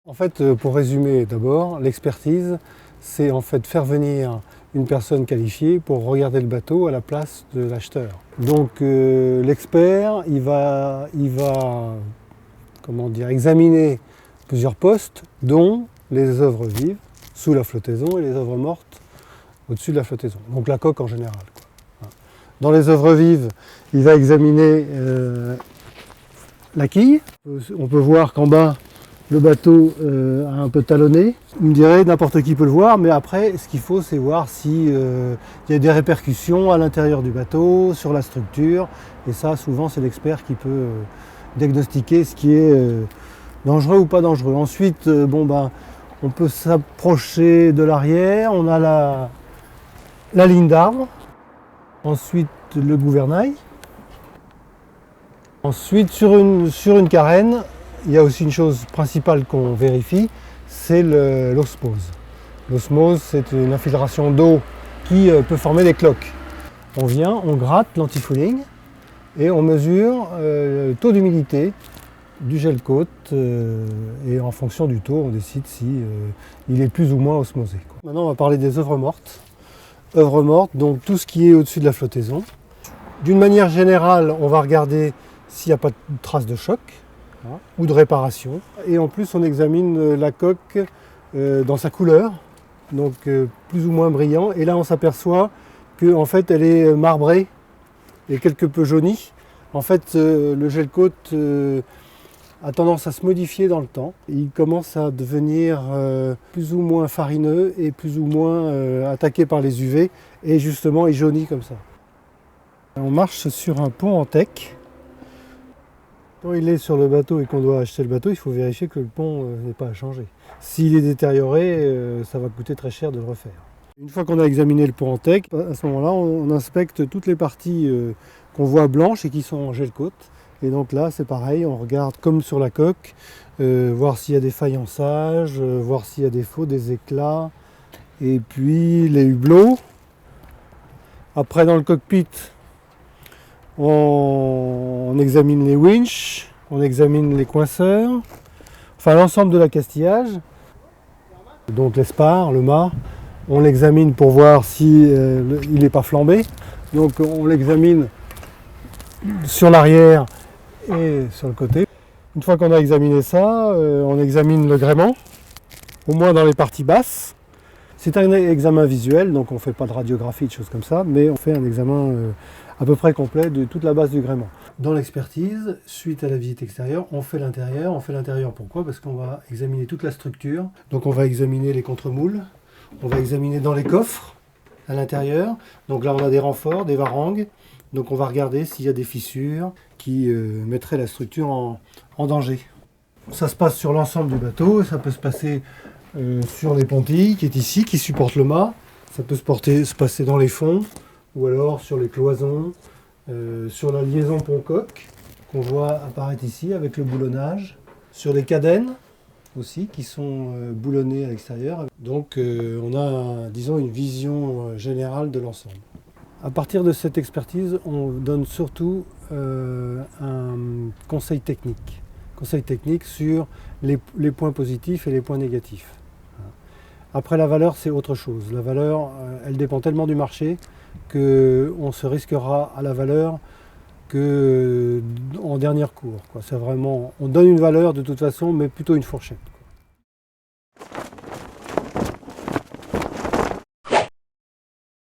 En fait, pour résumer d'abord, l'expertise, c'est en fait faire venir une personne qualifiée pour regarder le bateau à la place de l'acheteur. Donc l'expert, il va examiner plusieurs postes, dont les œuvres vives sous la flottaison et les œuvres mortes au-dessus de la flottaison. Donc la coque en général, quoi. Dans les œuvres vives, il va examiner la quille. On peut voir qu'en bas, le bateau a un peu talonné. On me dirait n'importe qui peut le voir, mais après, ce qu'il faut, c'est voir s'il y a des répercussions à l'intérieur du bateau, sur la structure. Et ça, souvent, c'est l'expert qui peut diagnostiquer ce qui est dangereux ou pas dangereux. Ensuite, on peut s'approcher de l'arrière. On a la ligne d'arbre. Ensuite, le gouvernail. Ensuite, sur une carène, il y a aussi une chose principale qu'on vérifie, c'est l'osmose. L'osmose, c'est une infiltration d'eau qui peut former des cloques. On vient, on gratte l'antifouling et on mesure le taux d'humidité du gel-coat et en fonction du taux, on décide si il est plus ou moins osmosé. Maintenant, on va parler des œuvres mortes. Œuvres mortes, donc tout ce qui est au-dessus de la flottaison. D'une manière générale, on va regarder s'il n'y a pas de traces de choc ou de réparation. Et en plus, on examine la coque dans sa couleur, donc plus ou moins brillant. Et là, on s'aperçoit qu'en fait, elle est marbrée et quelque peu jaunie. En fait, le gel-coat a tendance à se modifier dans le temps. Il commence à devenir plus ou moins farineux et plus ou moins attaqué par les UV. Et justement, il jaunit comme ça. On marche sur un pont en teck. Quand il est sur le bateau et qu'on doit acheter le bateau, il faut vérifier que le pont n'est pas à changer. S'il est détérioré, ça va coûter très cher de le refaire. Une fois qu'on a examiné le pont en teck, à ce moment-là, on inspecte toutes les parties qu'on voit blanches et qui sont en gel-coat. Et donc là, c'est pareil, on regarde comme sur la coque, voir s'il y a des faïençages, voir s'il y a des faux, des éclats. Et puis les hublots. Après, dans le cockpit, on examine les winches, on examine les coinceurs, enfin l'ensemble de l'accastillage, donc les spars, le mât, on l'examine pour voir si il n'est pas flambé. Donc on l'examine sur l'arrière et sur le côté. Une fois qu'on a examiné ça, on examine le gréement, au moins dans les parties basses. C'est un examen visuel, donc on ne fait pas de radiographie, de choses comme ça, mais on fait un examen à peu près complet de toute la base du gréement. Dans l'expertise, suite à la visite extérieure, on fait l'intérieur. On fait l'intérieur pourquoi? Parce qu'on va examiner toute la structure. Donc on va examiner les contre-moules, on va examiner dans les coffres à l'intérieur. Donc là on a des renforts, des varangues. Donc on va regarder s'il y a des fissures qui mettraient la structure en danger. Ça se passe sur l'ensemble du bateau, ça peut se passer sur les pontilles qui est ici, qui supporte le mât. Ça peut se passer dans les fonds, ou alors sur les cloisons, sur la liaison pont-coque, qu'on voit apparaître ici avec le boulonnage, sur les cadènes aussi, qui sont boulonnées à l'extérieur. Donc on a, disons, une vision générale de l'ensemble. À partir de cette expertise, on donne surtout un conseil technique sur les points positifs et les points négatifs. Après, la valeur, c'est autre chose. La valeur, elle dépend tellement du marché qu'on se risquera à la valeur qu'en dernier recours. C'est vraiment, on donne une valeur de toute façon, mais plutôt une fourchette.